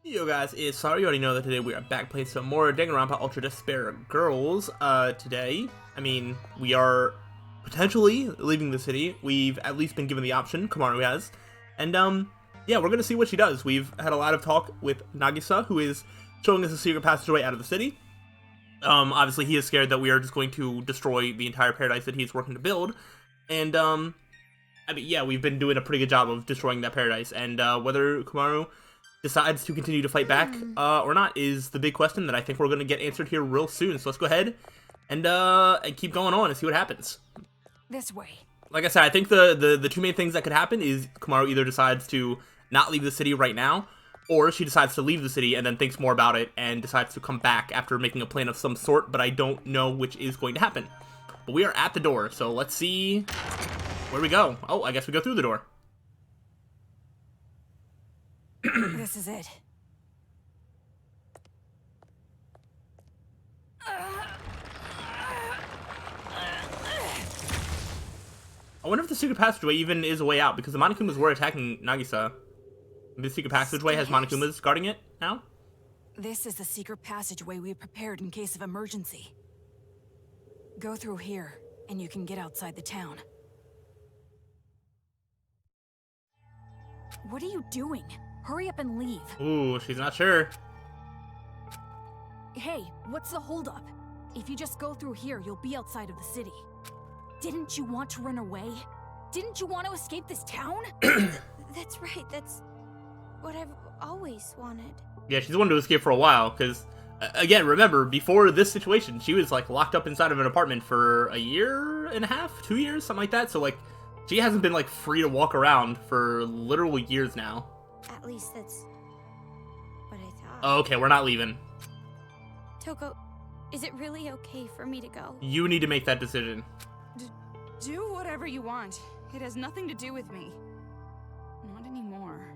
Yo guys, it's sorry you already know that today we are back playing some more Danganronpa Ultra Despair Girls. Today, we are potentially leaving the city. We've at least been given the option, Komaru has. And, yeah, we're gonna see what she does. We've had a lot of talk with Nagisa, who is showing us a secret passageway out of the city. Obviously he is scared that we are just going to destroy the entire paradise that he's working to build. And, yeah, we've been doing a pretty good job of destroying that paradise. And, whether Komaru decides to continue to fight back or not is the big question that I think we're going to get answered here real soon. So let's go ahead and keep going on and see what happens. This way. Like I said, I think the two main things that could happen is Komaru either decides to not leave the city right now, or she decides to leave the city and then thinks more about it and decides to come back after making a plan of some sort, but I don't know which is going to happen. But we are at the door, so let's see where we go. Oh, I guess we go through the door. This is it. I wonder if the secret passageway even is a way out, because the Monokumas were attacking Nagisa. The secret passageway has Monokumas guarding it now? This is the secret passageway we prepared in case of emergency. Go through here, and you can get outside the town. What are you doing? Hurry up and leave. Ooh, she's not sure. Hey, what's the holdup? If you just go through here, you'll be outside of the city. Didn't you want to run away? Didn't you want to escape this town? That's right, that's what I've always wanted. Yeah, she's wanted to escape for a while, because, again, remember, before this situation, she was, like, locked up inside of an apartment for a year and a half? 2 years? Something like that. So, like, she hasn't been, like, free to walk around for literal years now. At least that's what I thought. Oh, okay, we're not leaving. Toko, is it really okay for me to go? You need to make that decision. Do whatever you want. It has nothing to do with me. Not anymore.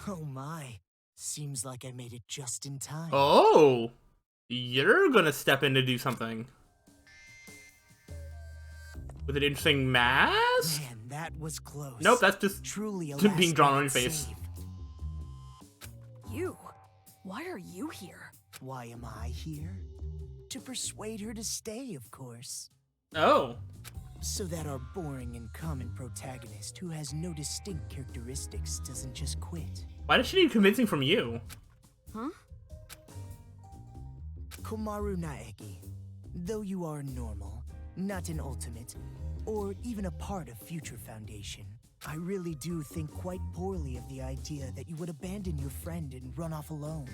Oh my. Seems like I made it just in time. Oh! You're gonna step in to do something. With an interesting mask? Man, that was close. Nope, that's just truly being drawn on your face. You? Why are you here? Why am I here? To persuade her to stay, of course. Oh. So that our boring and common protagonist, who has no distinct characteristics, doesn't just quit. Why does she need convincing from you? Huh? Komaru Naegi, though you are normal, not an ultimate, or even a part of Future Foundation, I really do think quite poorly of the idea that you would abandon your friend and run off alone.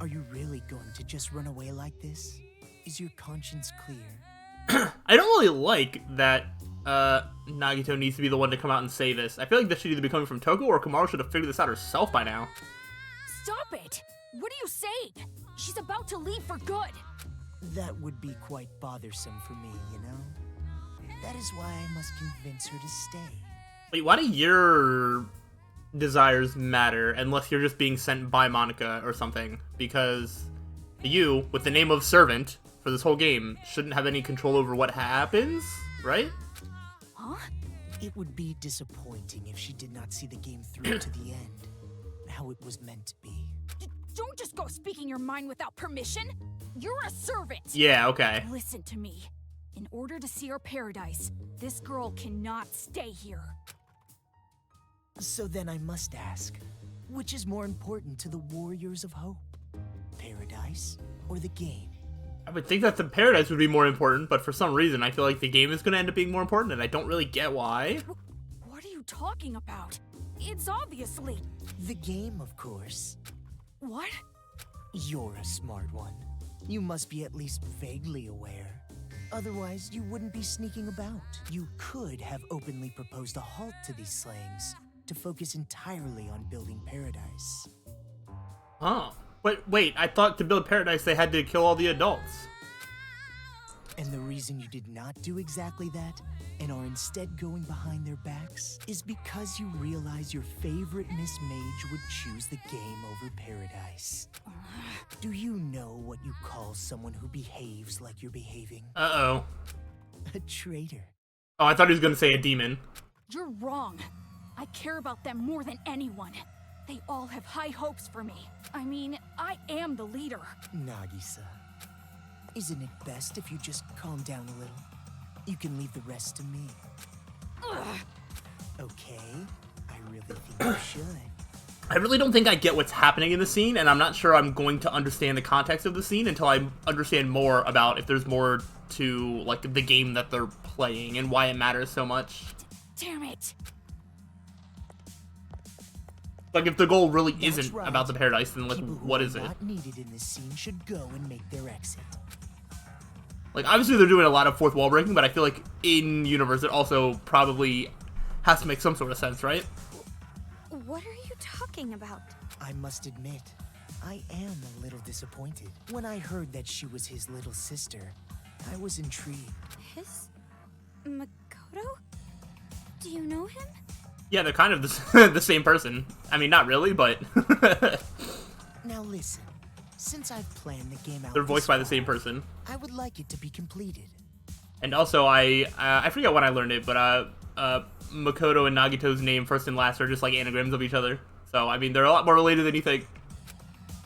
Are you really going to just run away like this? Is your conscience clear? I don't really like that Nagito needs to be the one to come out and say this. I feel like this should either be coming from Toko or Komaru should have figured this out herself by now. Stop it! What are you saying? She's about to leave for good! That would be quite bothersome for me, you know? That is why I must convince her to stay. Wait, why do your desires matter unless you're just being sent by Monica or something? Because you, with the name of servant for this whole game, shouldn't have any control over what happens, right? Huh? It would be disappointing if she did not see the game through to the end, how it was meant to be. Don't just go speaking your mind without permission! You're a servant! Yeah, okay. Listen to me. In order to see our paradise, this girl cannot stay here. So then I must ask, which is more important to the Warriors of Hope? Paradise or the game? I would think that the paradise would be more important, but for some reason I feel like the game is going to end up being more important, and I don't really get why. What are you talking about? It's obviously... The game, of course. What? You're a smart one. You must be at least vaguely aware. Otherwise, you wouldn't be sneaking about. You could have openly proposed a halt to these slayings to focus entirely on building paradise. Oh. But wait, I thought to build paradise they had to kill all the adults. And the reason you did not do exactly that, and are instead going behind their backs, is because you realize your favorite Miss Mage would choose the game over paradise. Do you know what you call someone who behaves like you're behaving? Uh-oh. A traitor. Oh, I thought he was going to say a demon. You're wrong. I care about them more than anyone. They all have high hopes for me. I mean, I am the leader. Nagisa, isn't it best if you just calm down a little? You can leave the rest to me. Ugh. Okay, I really think you should. I really don't think I get what's happening in the scene, and I'm not sure I'm going to understand the context of the scene until I understand more about if there's more to, like, the game that they're playing and why it matters so much. Damn it. Like, if the goal really That's isn't right. about the paradise, then, like, People who what are is it? not needed in this scene should go and make their exit. Like, obviously they're doing a lot of fourth wall breaking, but I feel like in universe it also probably has to make some sort of sense, right? What are you talking about? I must admit, I am a little disappointed. When I heard that she was his little sister, I was intrigued. His Makoto? Do you know him? Yeah, they're kind of the same person. I mean, not really, but Now listen, since I've planned the game out they're voiced this by the far, same person. I would like it to be completed. And also, I forget when I learned it, but Makoto and Nagito's name, first and last, are just like anagrams of each other. So, I mean, they're a lot more related than you think.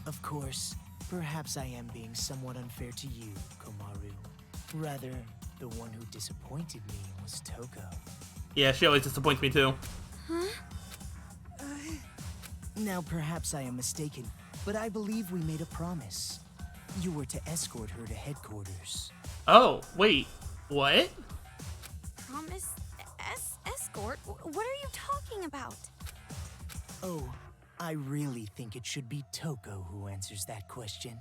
Of course, perhaps I am being somewhat unfair to you, Komaru. Rather, the one who disappointed me was Toko. Yeah, she always disappoints me too. Now, perhaps I am mistaken, but I believe we made a promise. You were to escort her to headquarters. Oh, wait, what? Promise? Escort? What are you talking about? Oh, I really think it should be Toko who answers that question.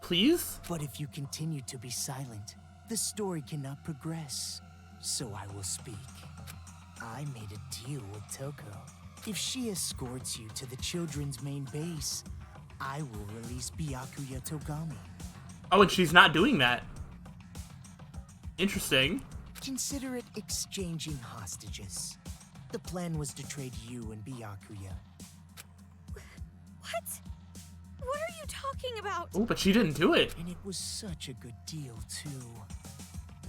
Please? But if you continue to be silent, the story cannot progress. So I will speak. I made a deal with Toko. If she escorts you to the children's main base, I will release Byakuya Togami. Oh, and she's not doing that. Interesting. Consider it exchanging hostages. The plan was to trade you and Byakuya. What? What are you talking about? Oh, but she didn't do it. And it was such a good deal, too.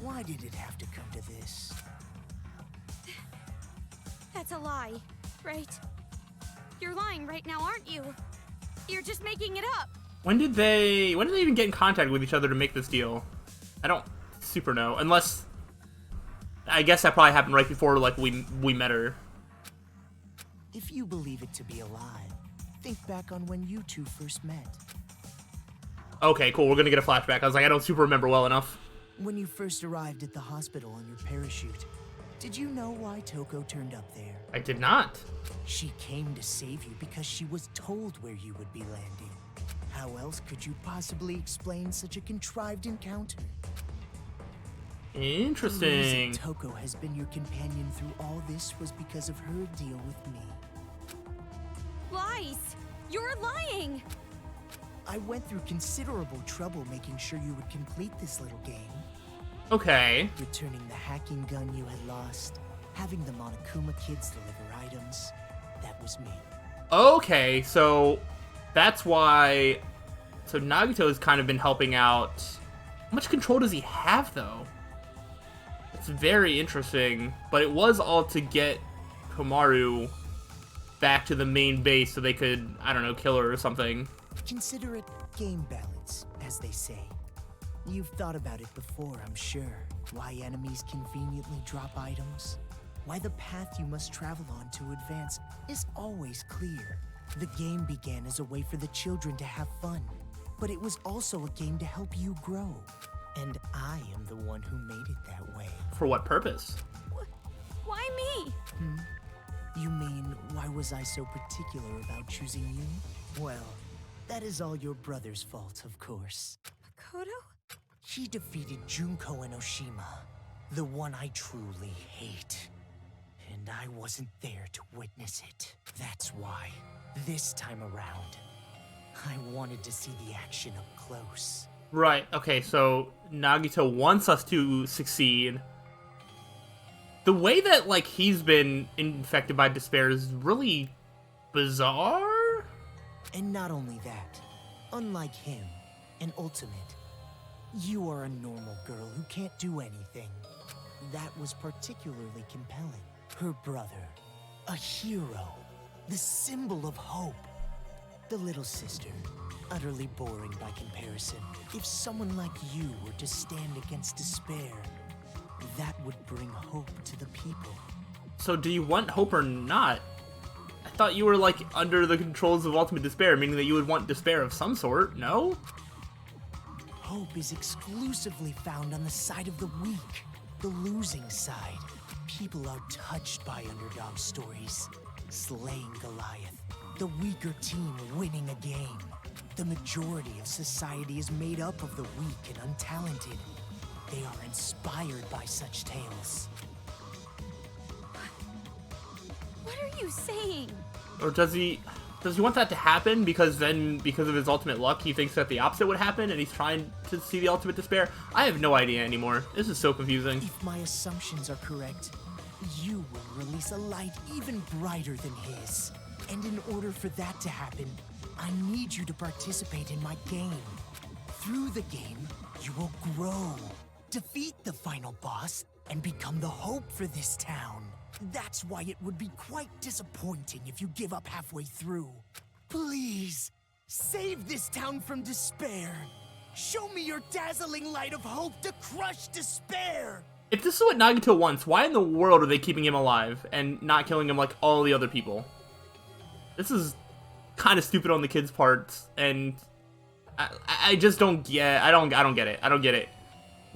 Why did it have to come to this? That's a lie, right? You're lying right now, aren't you? You're just making it up. When did they even get in contact with each other to make this deal? I don't super know, unless I guess that probably happened right before, like, we met her. If you believe it to be a lie, think back on when you two first met. Okay, cool, we're gonna get a flashback. I was like, I don't super remember well enough. When you first arrived at the hospital on your parachute, did you know why Toko turned up there? I did not. She came to save you because she was told where you would be landing. How else could you possibly explain such a contrived encounter? The Interesting. reason Toko has been your companion through all this was because of her deal with me. Lies! You're lying! I went through considerable trouble making sure you would complete this little game. Okay. Returning the hacking gun you had lost, having the Monokuma kids deliver items, that was me. Okay, so that's why. So Nagito's kind of been helping out. How much control does he have, though? It's very interesting, but it was all to get Komaru back to the main base so they could, I don't know, kill her or something. Consider it game balance, as they say. You've thought about it before, I'm sure. Why enemies conveniently drop items? Why the path you must travel on to advance is always clear. The game began as a way for the children to have fun, but it was also a game to help you grow. And I am the one who made it that way. For what purpose? Why me? You mean, why was I so particular about choosing you? Well, that is all your brother's fault, of course. Makoto? He defeated Junko and Oshima, the one I truly hate. And I wasn't there to witness it. That's why, this time around, I wanted to see the action up close. Right, okay, so Nagito wants us to succeed. The way that, like, he's been infected by despair is really bizarre? And not only that, unlike him, an ultimate, you are a normal girl who can't do anything. That was particularly compelling. Her brother, a hero, the symbol of hope. The little sister, utterly boring by comparison. If someone like you were to stand against despair, that would bring hope to the people. So do you want hope or not? I thought you were like under the controls of ultimate despair, meaning that you would want despair of some sort, no? Hope is exclusively found on the side of the weak, the losing side. People are touched by underdog stories. Slaying Goliath, the weaker team winning a game. The majority of society is made up of the weak and untalented. They are inspired by such tales. What are you saying? Or does he want that to happen because then, because of his ultimate luck, he thinks that the opposite would happen and he's trying to see the ultimate despair? I have no idea anymore. This is so confusing. If my assumptions are correct, you will release a light even brighter than his. And in order for that to happen, I need you to participate in my game. Through the game, you will grow, defeat the final boss, and become the hope for this town. That's why it would be quite disappointing if you give up halfway through. Please, save this town from despair. Show me your dazzling light of hope to crush despair. If this is what Nagito wants, why in the world are they keeping him alive and not killing him like all the other people? This is kind of stupid on the kid's part, and I just don't get. I don't get it. I don't get it.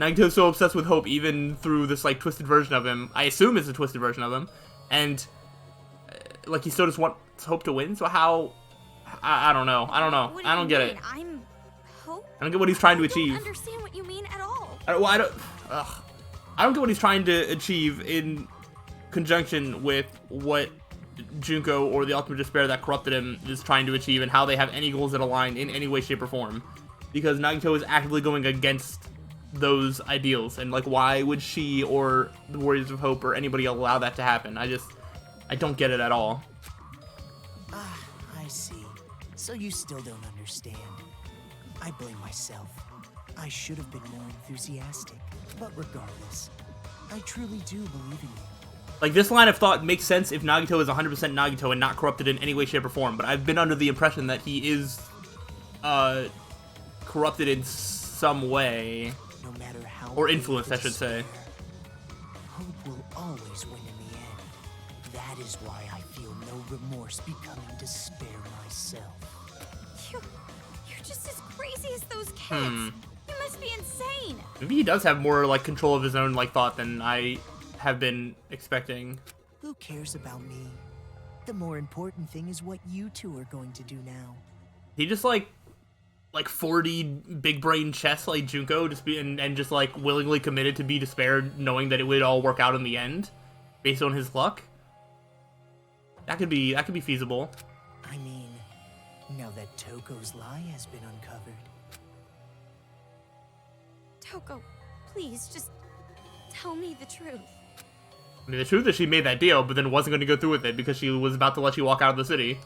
Nagito's so obsessed with hope, even through this like twisted version of him. I assume it's a twisted version of him, and like he still just wants hope to win. So how? I don't know. I don't know. I don't get it. I'm hope. I don't get what he's trying to achieve. I don't understand what you mean at all. I don't get what he's trying to achieve in conjunction with what Junko or the Ultimate Despair that corrupted him is trying to achieve, and how they have any goals that align in any way, shape, or form. Because Nagito is actively going against those ideals, and like, why would she or the Warriors of Hope or anybody allow that to happen? I don't get it at all. I see. So you still don't understand. I blame myself. I should have been more enthusiastic. But regardless, I truly do believe in you. Like, this line of thought makes sense if Nagito is 100% Nagito and not corrupted in any way, shape, or form, but I've been under the impression that he is, corrupted in some way. No matter how or influenced, I should say. Hope will always win in the end. That is why I feel no remorse becoming despair myself. You're just as crazy as those kids. You must be insane. Maybe he does have more, like, control of his own, like, thought than I have been expecting. Who cares about me? The more important thing is what you two are going to do now. He just, like 40 big brain chess like Junko, just be and just like willingly committed to be despair, knowing that it would all work out in the end, based on his luck. That could be feasible. I mean, now that Toko's lie has been uncovered. Toko, please, just tell me the truth. I mean, the truth is she made that deal, but then wasn't going to go through with it because she was about to let you walk out of the city.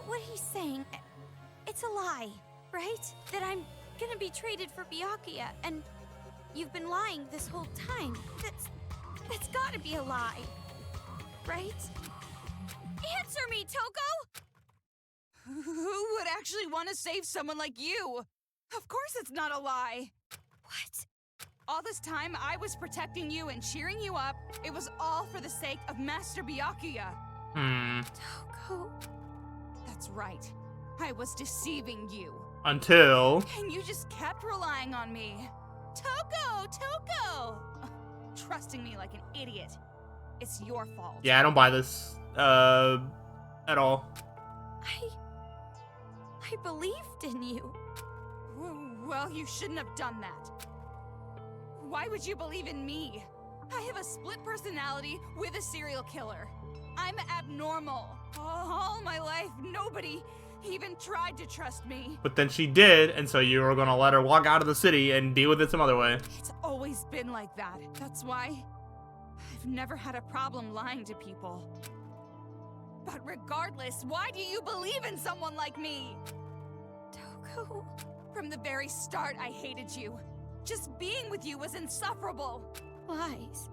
What he's saying, it's a lie, right? That I'm gonna be traded for Byakuya, and you've been lying this whole time. That's gotta be a lie, right? Answer me, Toko! Who would actually want to save someone like you? Of course it's not a lie. What? All this time, I was protecting you and cheering you up. It was all for the sake of Master Byakuya. Toko... That's right. I was deceiving you. Until... And you just kept relying on me. Toko! Trusting me like an idiot. It's your fault. Yeah, I don't buy this, at all. I believed in you. Well, you shouldn't have done that. Why would you believe in me? I have a split personality with a serial killer. I'm abnormal. All my life, nobody even tried to trust me. But then she did, and so you were gonna let her walk out of the city and deal with it some other way. It's always been like that. That's why I've never had a problem lying to people. But regardless, why do you believe in someone like me? Toko... From the very start, I hated you. Just being with you was insufferable. Lies.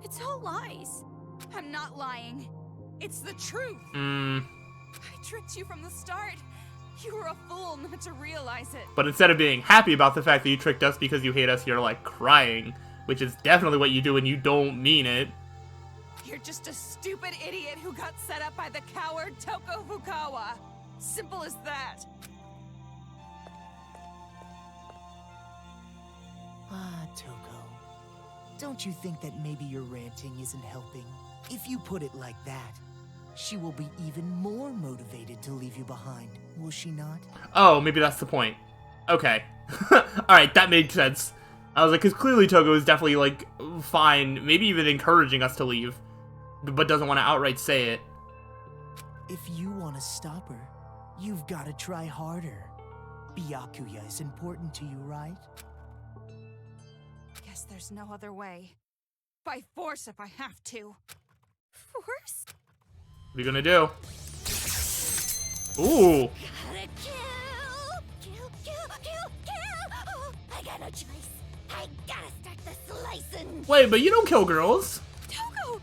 It's all lies. I'm not lying. It's the truth. I I tricked you from the start. You were a fool not to realize it. But instead of being happy about the fact that you tricked us because you hate us, you're like crying, which is definitely what you do when you don't mean it. You're just a stupid idiot who got set up by the coward Toko Fukawa. Simple as that. Ah, Toko. Don't you think that maybe your ranting isn't helping? If you put it like that, she will be even more motivated to leave you behind, will she not? Oh, maybe that's the point. Okay. Alright, that made sense. I was like, because clearly Togo is definitely, like, fine, maybe even encouraging us to leave, but doesn't want to outright say it. If you want to stop her, you've got to try harder. Byakuya is important to you, right? Guess there's no other way. By force if I have to. Force? What are you gonna do? Ooh. Gotta kill! Kill! Oh, I got no choice. I gotta start the slicing. Wait, but you don't kill girls. Toko!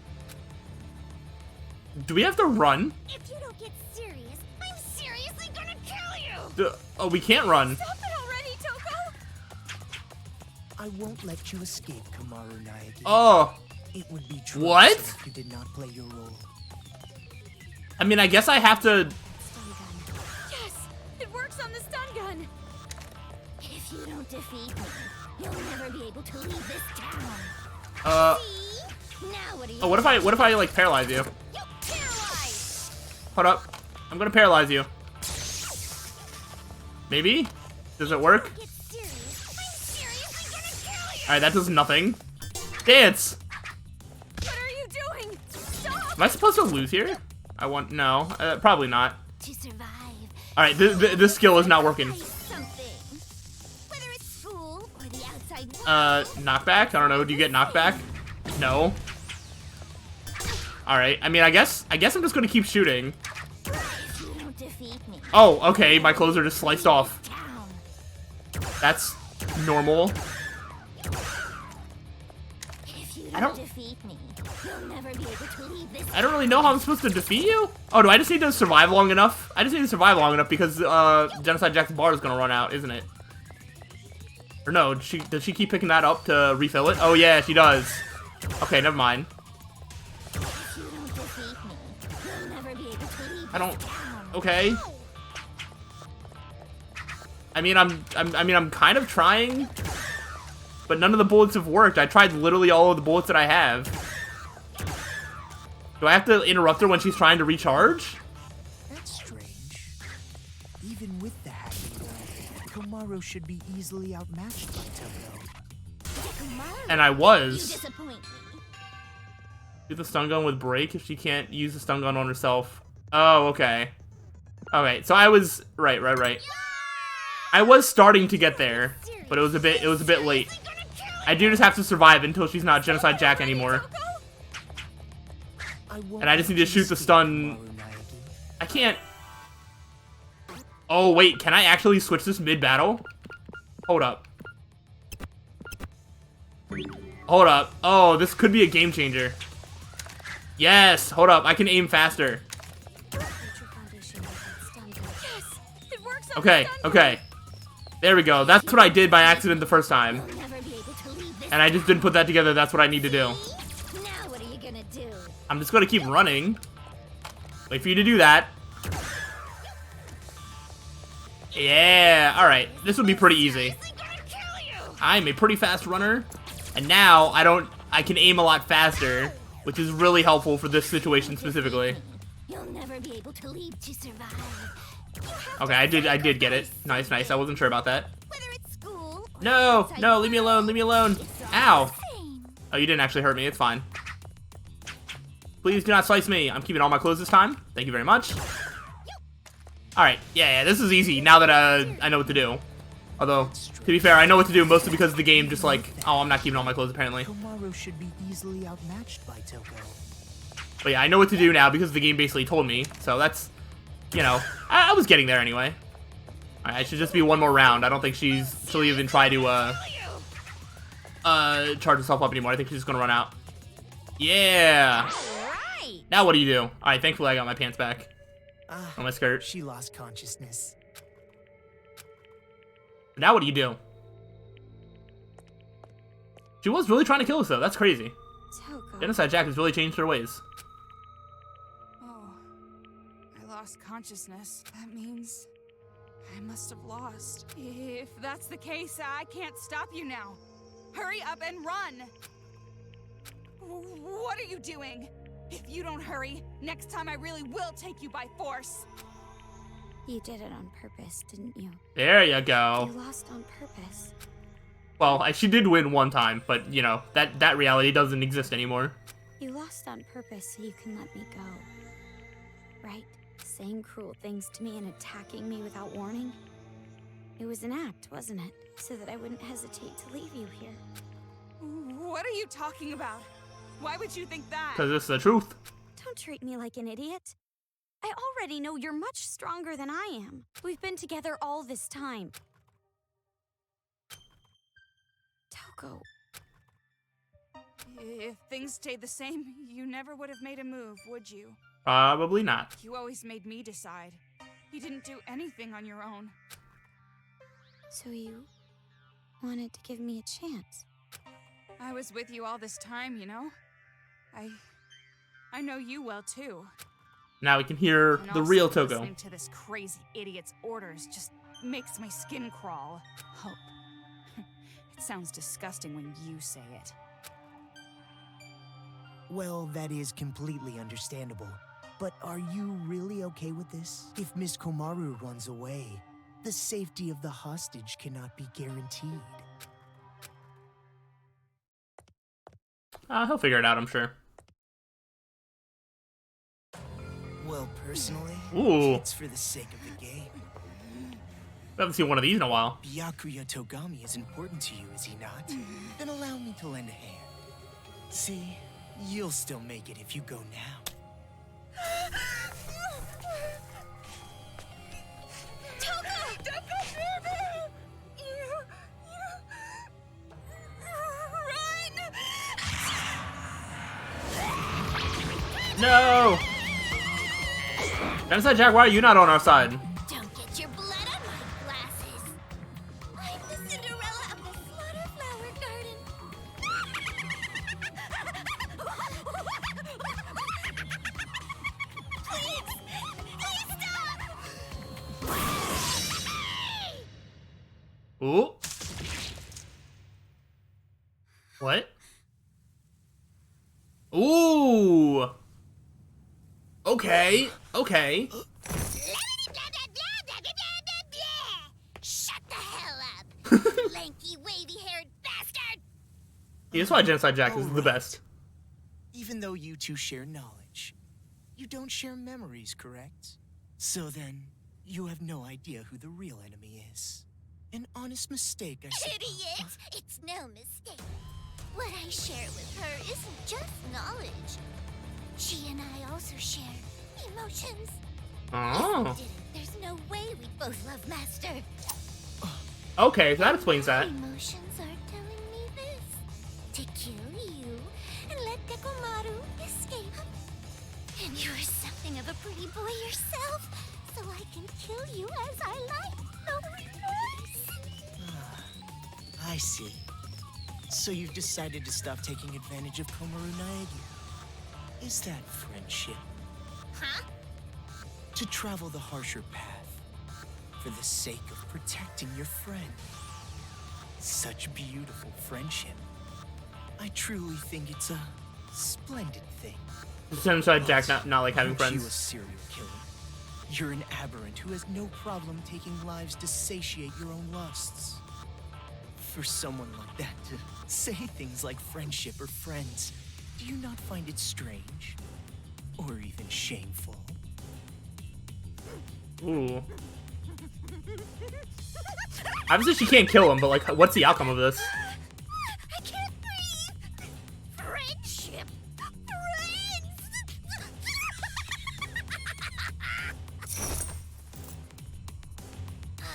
Do we have to run? If you don't get serious, I'm seriously gonna kill you! Oh, we can't run. Stop it already, Toko! I won't let you escape, Komaru Naegi. Oh. It would be What? troublesome if you did not play your role. I mean, I guess I have to... Stun gun. Yes! It works on the stun gun! If you don't defeat me, you'll never be able to leave this town. See? Now what are you Oh, what if I, like, paralyze you? You're paralyzed! Hold up. I'm gonna paralyze you. Maybe? Does it work? Get serious. I'm seriously gonna kill you! Alright, that does nothing. Dance! What are you doing? Stop! Am I supposed to lose here? No, probably not. To survive. Alright, this skill is not working. Something. Whether it's school or the outside world. Knockback? I don't know, do you get knockback? No. Alright, I mean, I guess I'm just gonna keep shooting. If you don't defeat me, Oh, okay, my clothes are just sliced off. town. That's normal. If you I don't don't- defeat me, you'll never be able to leave this I don't really know how I'm supposed to defeat you. Oh, do I just need to survive long enough? I just need to survive long enough because, Genocide Jack's bar is gonna run out, isn't it? Or no, does she keep picking that up to refill it? Oh yeah, she does. Okay, never mind. If you don't defeat me, you'll never be able to leave I don't... this town. Okay. I mean, I'm kind of trying, but none of the bullets have worked. I tried literally all of the bullets that I have. Do I have to interrupt her when she's trying to recharge? That's strange. Even with the hacking gun, Komaru should be easily outmatched by Toko. Komaru, And I you was. disappoint me. Do the stun gun with break if she can't use the stun gun on herself. Oh, okay. Okay, so I was right. I was starting to get there, but it was a bit late. I do just have to survive until she's not Genocide Jack anymore. And I just need to shoot the stun. I can't. Oh wait, can I actually switch this mid-battle? Hold up. Hold up. Oh, this could be a game changer. Yes, hold up. I can aim faster. Yes, it works on Okay, the stun gun. okay. There we go. That's what I did by accident the first time. You'll never be able to leave this And I just didn't put that together. That's what I need to do. Now what are you gonna do? I'm just gonna keep running. Wait for you to do that. Yeah, alright. This would be pretty easy. I'm a pretty fast runner. And now I can aim a lot faster, which is really helpful for this situation specifically. You'll never be able to leave to survive. Okay, I did get it. Nice. I wasn't sure about that. Whether it's school or No, outside no, leave me alone, leave me alone. it's all Ow. the same. Oh, you didn't actually hurt me. It's fine. Please do not slice me. I'm keeping all my clothes this time. Thank you very much. Alright, yeah, this is easy now that I know what to do. Although, to be fair, I know what to do mostly because the game just like, oh, I'm not keeping all my clothes apparently. Komaru should be easily outmatched by Toko. But yeah, I know what to do now because the game basically told me. So that's, you know, I was getting there anyway. Alright, it should just be one more round. I don't think she'll even try to, charge herself up anymore. I think she's just gonna run out. Yeah! Right. Now what do you do? Alright, thankfully I got my pants back. Ah, On my skirt. she lost consciousness. Now what do you do? She was really trying to kill us, though. That's crazy. Toko. Genocide Jack has really changed her ways. Oh, I lost consciousness. That means I must have lost. If that's the case, I can't stop you now. Hurry up and run! What are you doing? If you don't hurry, next time I really will take you by force. You did it on purpose, didn't you? There you go. You lost on purpose. Well, she did win one time, but, you know, that reality doesn't exist anymore. You lost on purpose so you can let me go. Right? Saying cruel things to me and attacking me without warning? It was an act, wasn't it? So that I wouldn't hesitate to leave you here. What are you talking about? Why would you think that? Because it's the truth. Don't treat me like an idiot. I already know you're much stronger than I am. We've been together all this time. Toko. If things stayed the same, you never would have made a move, would you? Probably not. You always made me decide. You didn't do anything on your own. So you wanted to give me a chance? I was with you all this time, you know? I know you well, too. Now we can hear And the also, real Toko. listening to this crazy idiot's orders just makes my skin crawl. Hope. It sounds disgusting when you say it. Well, that is completely understandable. But are you really okay with this? If Miss Komaru runs away, the safety of the hostage cannot be guaranteed. He'll figure it out, I'm sure. Well, personally, Ooh. it's for the sake of the game. I haven't seen one of these in a while. Byakuya Togami is important to you, is he not? Then allow me to lend a hand. See, you'll still make it if you go now. No! Genocide Jack, why are you not on our side? Don't get your blood on my glasses. I'm the Cinderella of the Slaughter Flower Garden. Please! Please stop! Ooh. What? Ooh. Okay. Okay. Shut the hell up, lanky, wavy-haired bastard! That's why Genocide Jack is the Alright. best. Even though you two share knowledge, you don't share memories, correct? So then, you have no idea who the real enemy is. An honest mistake, I suppose. Idiot! It's no mistake. What I share with her isn't just knowledge. She and I also share emotions. Oh. If we didn't, there's no way we'd both love Master. Okay, so that explains that. Emotions are telling me this. To kill you and let the Komaru escape. And you're something of a pretty boy yourself, so I can kill you as I like. No remorse. I see. So you've decided to stop taking advantage of Komaru Naegi. Is that friendship? Huh? To travel the harsher path for the sake of protecting your friend. Such beautiful friendship. I truly think it's a splendid thing. Genocide Jack not like having Aren't you a friends. serial killer? You're an aberrant who has no problem taking lives to satiate your own lusts. For someone like that to say things like friendship or friends, do you not find it strange? Or even shameful? Ooh. Obviously she can't kill him, but like, what's the outcome of this? I can't breathe. Friendship. Friends.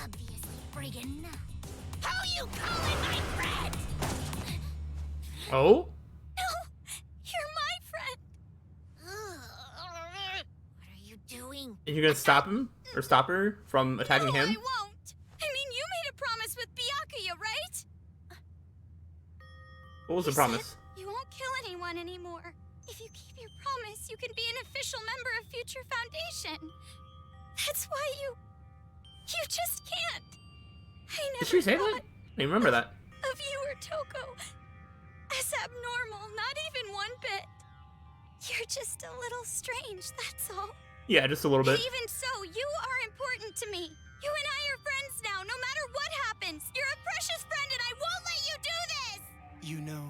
Obviously friggin' not. How you calling my friend? Oh? No, you're my friend. What are you doing? Are you gonna stop him? Or stop her from attacking No, him? I won't. I mean, you made a promise with What was the You promise? said you won't kill anyone anymore. If you keep your promise, you can be an official member of Future Foundation. That's why you just can't. I never Did she say thought that? I remember that. of you or Toko as abnormal, not even one bit. You're just a little strange, that's all. Yeah, just a little And bit. even so, you are important to me. You and I are friends now, no matter what happens. You're a precious friend and I won't let you do this! You know,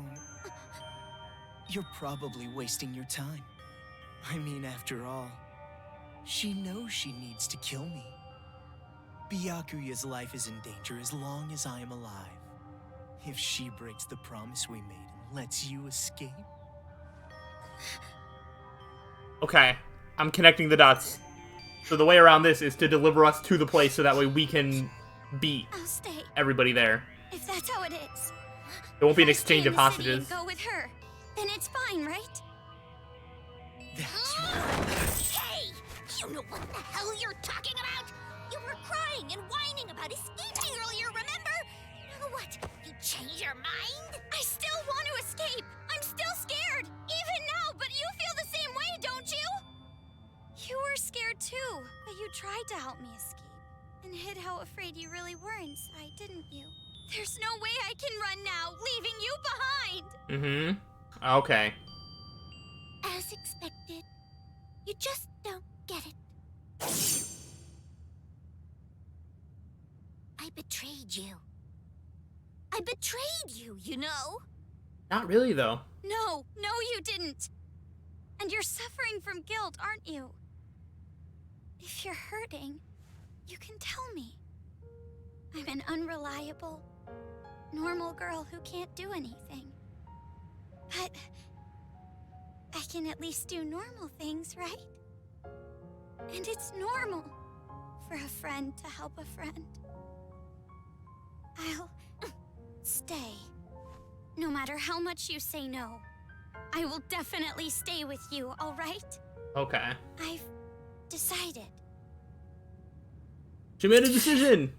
you're probably wasting your time. I mean, after all, she knows she needs to kill me. Byakuya's life is in danger as long as I am alive. If she breaks the promise we made and lets you escape... Okay, I'm connecting the dots. So the way around this is to deliver us to the place so that way we can beat I'll stay, everybody there. if that's how it is. There won't be an If I stay exchange in of the city hostages. and go with her, then it's fine, right? That's right. Hey! You know what the hell you're talking about? You were crying and whining about escaping earlier, remember? Now what? You change your mind? I still want to escape. I'm still scared. Even now, but you feel the same way, don't you? You were scared too, but you tried to help me escape. And hid how afraid you really were inside, didn't you? There's no way I can run now, leaving you behind! Mm-hmm. Okay. As expected. You just don't get it. I betrayed you. I betrayed you, you know? Not really, though. No, you didn't. And you're suffering from guilt, aren't you? If you're hurting, you can tell me. I'm an unreliable, normal girl who can't do anything. But I can at least do normal things, right? And it's normal for a friend to help a friend. I'll stay. No matter how much you say no, I will definitely stay with you, all right? Okay. I've decided. She made a decision!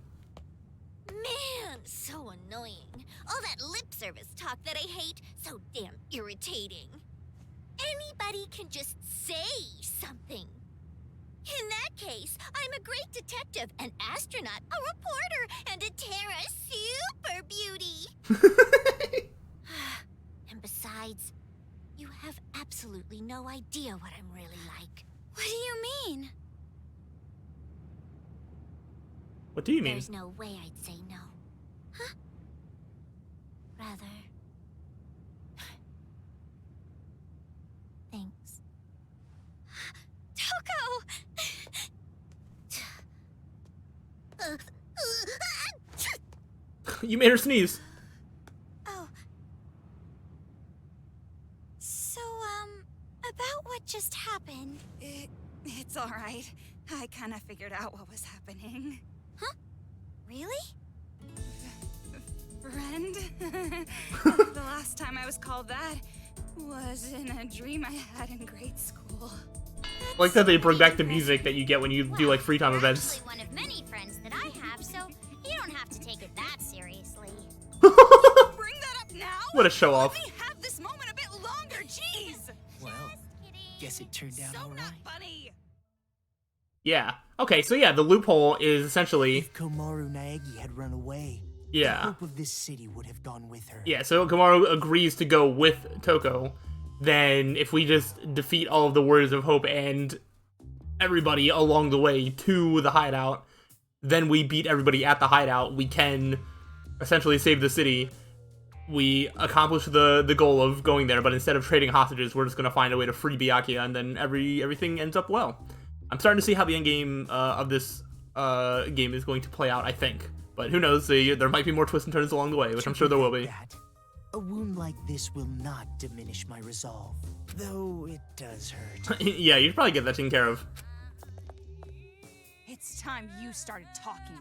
Man, so annoying. All that lip service talk that I hate, so damn irritating. Anybody can just say something. In that case, I'm a great detective, an astronaut, a reporter, and a Terra super beauty. And besides, you have absolutely no idea what I'm really like. What do you mean? What do you mean? There's no way I'd say no. Huh? Rather... Thanks. Toko! You made her sneeze. Oh. So, about what just happened. It's alright. I kinda figured out what was happening. Huh? Really? Friend? The last time I was called that was in a dream I had in grade school. Like that they bring back the music that you get when you do like free time You're events. actually one of many friends that I have, so you don't have to take it that seriously. Bring that up now? What a show off. Let me have this moment a bit longer, jeez! Well, guess it turned out So alright. not funny. Yeah. Okay, so yeah, the loophole is essentially... If Komaru Naegi had run away, the Yeah. hope of this city would have gone with her. Yeah, so Komaru agrees to go with Toko. Then if we just defeat all of the Warriors of Hope and everybody along the way to the hideout, then we beat everybody at the hideout, we can essentially save the city. We accomplish the goal of going there, but instead of trading hostages, we're just going to find a way to free Byakuya, and then everything ends up well. I'm starting to see how the endgame of this game is going to play out, I think. But who knows, there might be more twists and turns along the way, which I'm sure there will be. That, a wound like this will not diminish my resolve, though it does hurt. Yeah, you should probably get that taken care of. It's time you started talking.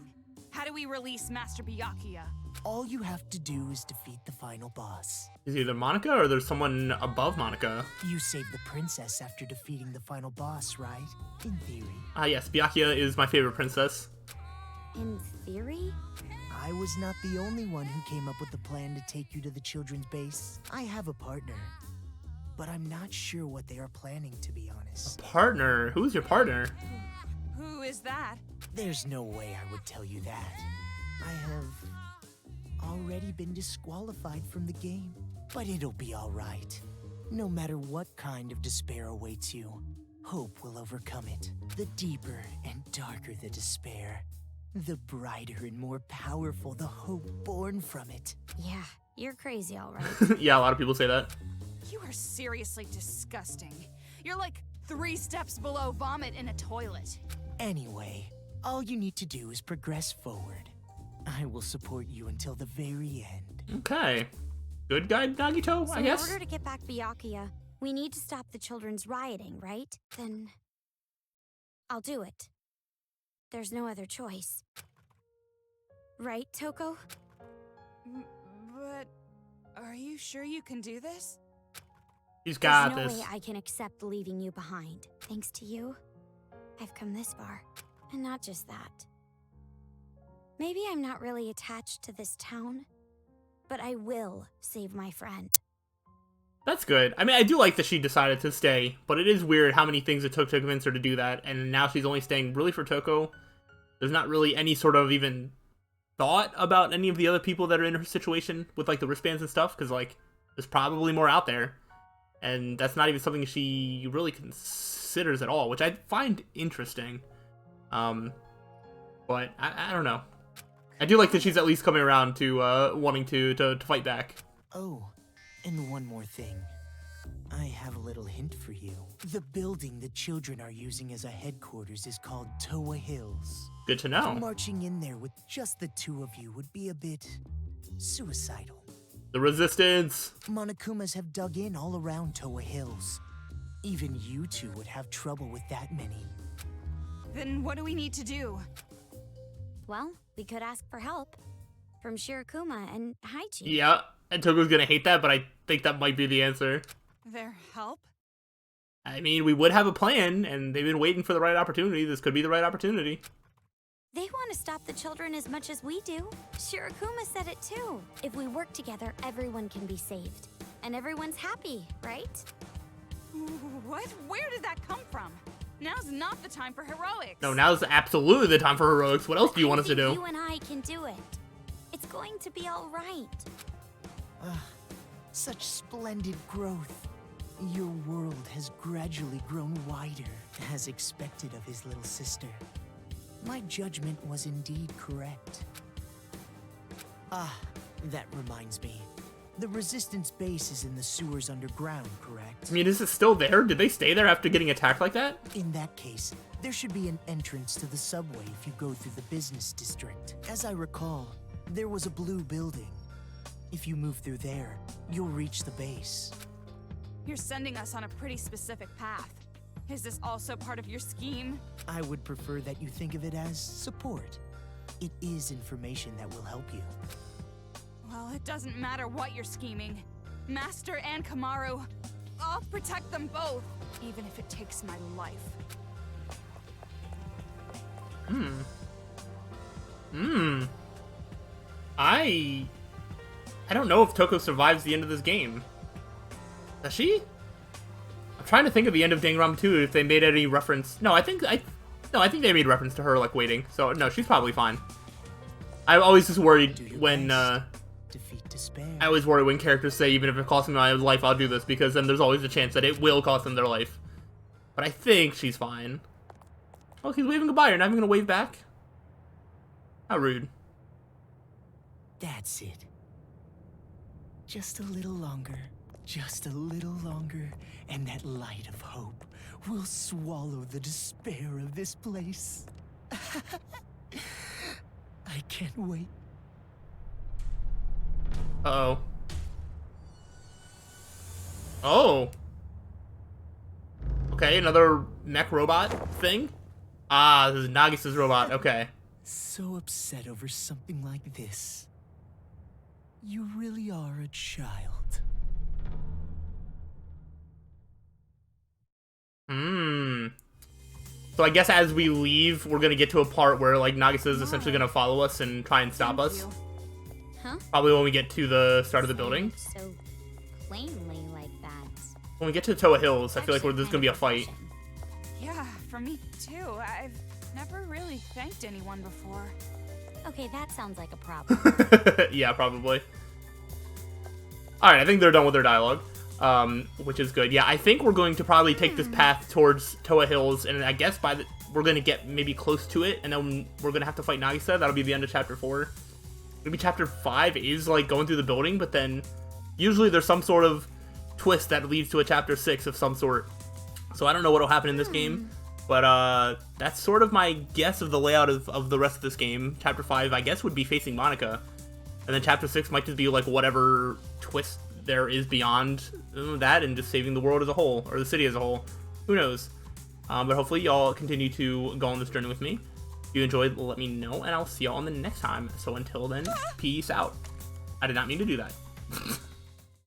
How do we release Master Byakuya? All you have to do is defeat the final boss. Is either Monica or there's someone above Monica? You saved the princess after defeating the final boss, right? In theory. Ah, yes, Byakuya is my favorite princess. In theory? I was not the only one who came up with the plan to take you to the children's base. I have a partner, but I'm not sure what they are planning, to be honest. Partner? Who's your partner? Who is that? There's no way I would tell you that. I have already been disqualified from the game, but it'll be all right. No matter what kind of despair awaits you, hope will overcome it. The deeper and darker the despair, the brighter and more powerful the hope born from it. Yeah, you're crazy, all right. Yeah, a lot of people say that. You are seriously disgusting. You're like 3 steps below vomit in a toilet. Anyway, all you need to do is progress forward. I will support you until the very end. Okay. Good guy, Nagito, So I guess? in order to get back Byakuya, we need to stop the children's rioting, right? Then I'll do it. There's no other choice. Right, Toko? But are you sure you can do this? He's got There's no this. way I can accept leaving you behind. Thanks to you, I've come this far. And not just that. Maybe I'm not really attached to this town, but I will save my friend. That's good. I mean, I do like that she decided to stay, but it is weird how many things it took to convince her to do that, and now she's only staying really for Toko. There's not really any sort of even thought about any of the other people that are in her situation with, like, the wristbands and stuff, because, like, there's probably more out there, and that's not even something she really considers at all, which I find interesting. But I don't know. I do like that she's at least coming around to wanting to fight back. Oh, and one more thing. I have a little hint for you. The building the children are using as a headquarters is called Toa Hills. Good to know. Marching in there with just the two of you would be a bit suicidal. The resistance. Monokumas have dug in all around Toa Hills. Even you two would have trouble with that many. Then what do we need to do? Well, we could ask for help from Shirokuma and Haichi. Yeah, and Toko's gonna hate that, but I think that might be the answer. Their help? I mean, we would have a plan, and they've been waiting for the right opportunity. This could be the right opportunity. They want to stop the children as much as we do. Shirokuma said it too. If we work together, everyone can be saved. And everyone's happy, right? What? Where did that come from? Now's not the time for heroics. No, now's absolutely the time for heroics. What else do you want us to do? You and I can do it. It's going to be all right. Such splendid growth. Your world has gradually grown wider, as expected of his little sister. My judgment was indeed correct. That reminds me. The Resistance base is in the sewers underground, correct? I mean, is it still there? Did they stay there after getting attacked like that? In that case, there should be an entrance to the subway if you go through the business district. As I recall, there was a blue building. If you move through there, you'll reach the base. You're sending us on a pretty specific path. Is this also part of your scheme? I would prefer that you think of it as support. It is information that will help you. Well, it doesn't matter what you're scheming. Master and Komaru, I'll protect them both, even if it takes my life. I don't know if Toko survives the end of this game. Does she? I'm trying to think of the end of Danganronpa 2 if they made any reference. No, I think they made reference to her like waiting. So no, she's probably fine. I always just worried when Defeat despair. I always worry when characters say, even if it costs me my life, I'll do this, because then there's always a chance that it will cost them their life. But I think she's fine. Oh, he's waving goodbye. You're not even gonna wave back? How rude. That's it. Just a little longer. Just a little longer, and that light of hope will swallow the despair of this place. I can't wait. Uh-oh. Oh. Okay, another mech robot thing? Ah, this is Nagisa's robot. Okay. So upset over something like this. You really are a child. So I guess as we leave, we're gonna get to a part where like Nagisa is essentially gonna follow us and try and stop us. Huh? Probably when we get to the start of the building. So plainly like that. When we get to the Toa Hills, I feel like there's gonna be a fight. Yeah, for me too. I've never really thanked anyone before. Okay, that sounds like a problem. Yeah, probably. Alright, I think they're done with their dialogue, which is good. Yeah, I think we're going to probably take this path towards Toa Hills, and I guess we're going to get maybe close to it, and then we're going to have to fight Nagisa. That'll be the end of Chapter 4. Maybe Chapter 5 is, like, going through the building, but then usually there's some sort of twist that leads to a Chapter 6 of some sort. So I don't know what'll happen in this game, but that's sort of my guess of the layout of the rest of this game. Chapter 5, I guess, would be facing Monica. And then Chapter 6 might just be, like, whatever twist there is beyond that and just saving the world as a whole, or the city as a whole. Who knows? But hopefully y'all continue to go on this journey with me. If you enjoyed, let me know, and I'll see y'all on the next time. So until then, peace out. I did not mean to do that.